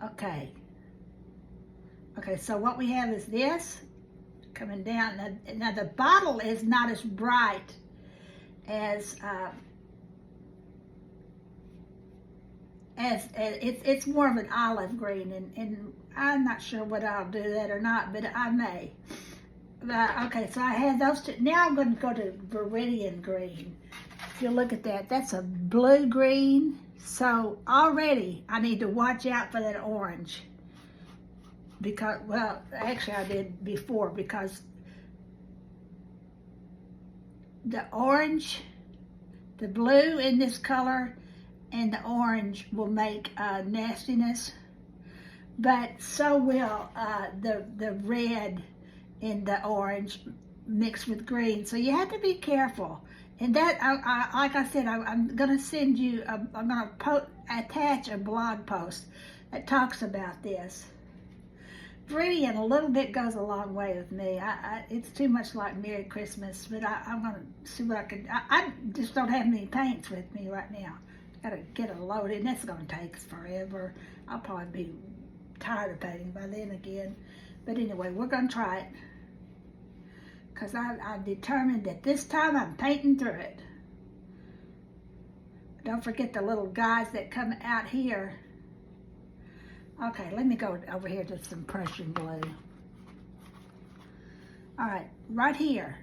Okay. Okay, so what we have is this coming down. Now the bottle is not as bright as it's more of an olive green, and I'm not sure whether I'll do that or not, but I may. Okay, so I have those two. Now I'm going to go to Viridian green. If you look at that, that's a blue green. So already I need to watch out for that orange. Because, well, actually I did before, because the orange, the blue in this color and the orange will make nastiness, but so will the red in the orange mixed with green. So you have to be careful. And that, like I said, I'm going to send you, I'm going to attach a blog post that talks about this. Viridian, a little bit goes a long way with me. It's too much like Merry Christmas, but I'm going to see what I can. I just don't have any paints with me right now. Got to get it loaded, and that's going to take forever. I'll probably be tired of painting by then again. But anyway, we're going to try it, because I've determined that this time I'm painting through it. Don't forget the little guys that come out here. Okay, let me go over here to some Prussian blue. All right, right here.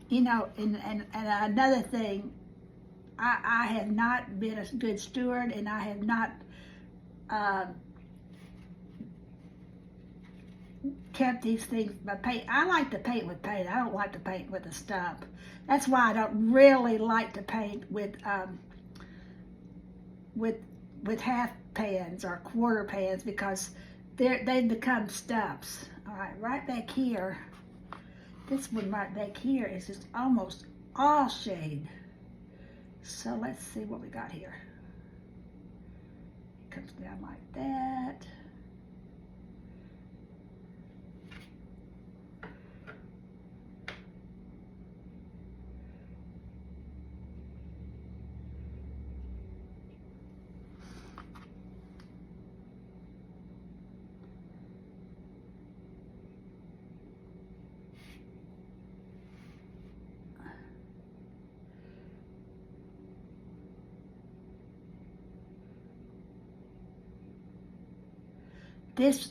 You know, and another thing, I have not been a good steward, and I have not kept these things by paint. I like to paint with paint. I don't like to paint with a stump. That's why I don't really like to paint with half pans or quarter pans, because they become stumps. All right, right back here. This one right back here is just almost all shade. So let's see what we got here. It comes down like that.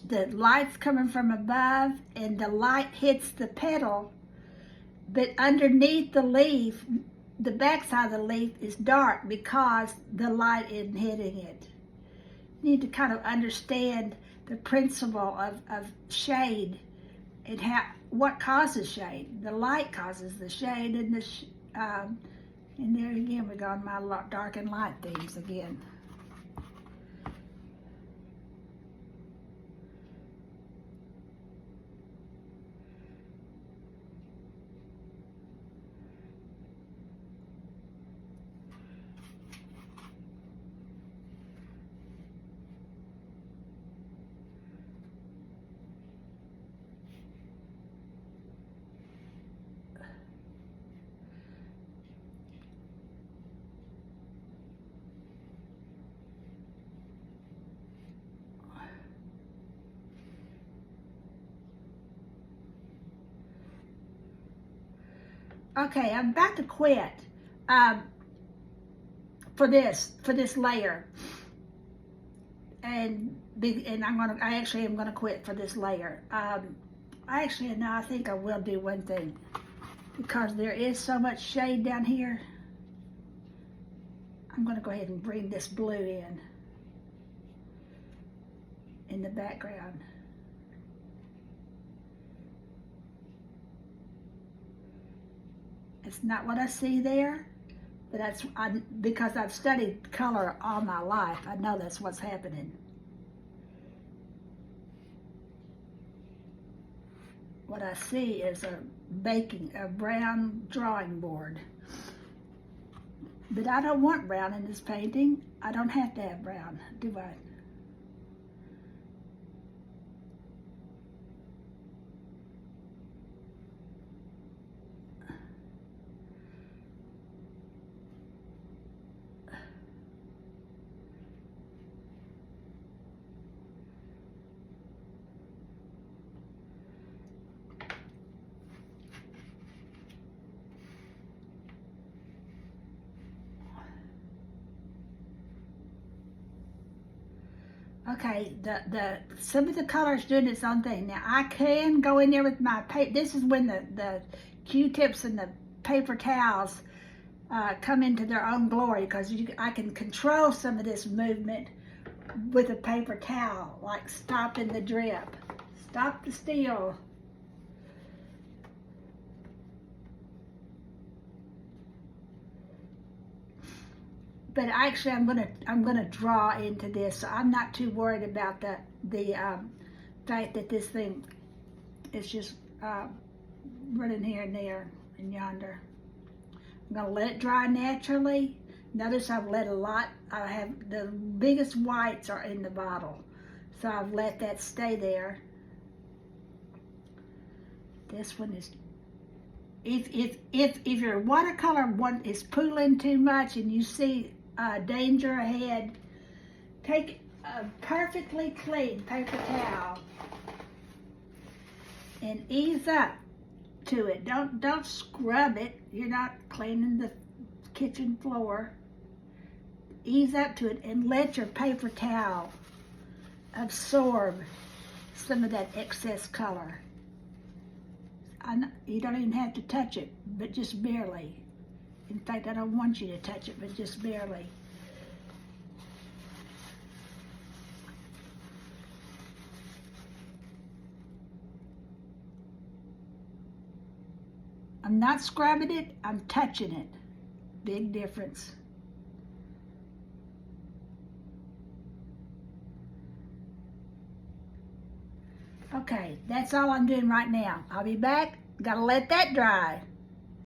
The light's coming from above, and the light hits the petal, but underneath the leaf, the backside of the leaf is dark because the light isn't hitting it. You need to kind of understand the principle of shade and what causes shade. The light causes the shade, and and there again we go on my dark and light themes again. Okay, I'm about to quit for this layer, and I actually am gonna quit for this layer. I think I will do one thing, because there is so much shade down here. I'm gonna go ahead and bring this blue in the background. It's not what I see there, but because I've studied color all my life, I know that's what's happening. What I see is a brown drawing board. But I don't want brown in this painting. I don't have to have brown, do I? Okay, some of the color's doing its own thing. Now I can go in there with my paper. This is when the Q-tips and the paper towels come into their own glory, because I can control some of this movement with a paper towel, like stopping the drip, stop the steal. But actually, I'm gonna draw into this, so I'm not too worried about the fact that this thing is just running here and there and yonder. I'm gonna let it dry naturally. Notice I've let a lot. I have the biggest whites are in the bottle, so I've let that stay there. This one is. If your watercolor one is pooling too much and you see danger ahead, take a perfectly clean paper towel and ease up to it. Don't scrub it. You're not cleaning the kitchen floor. Ease up to it and let your paper towel absorb some of that excess color. You don't even have to touch it, but just barely. In fact, I don't want you to touch it, but just barely. I'm not scrubbing it, I'm touching it. Big difference. Okay, that's all I'm doing right now. I'll be back. Gotta let that dry.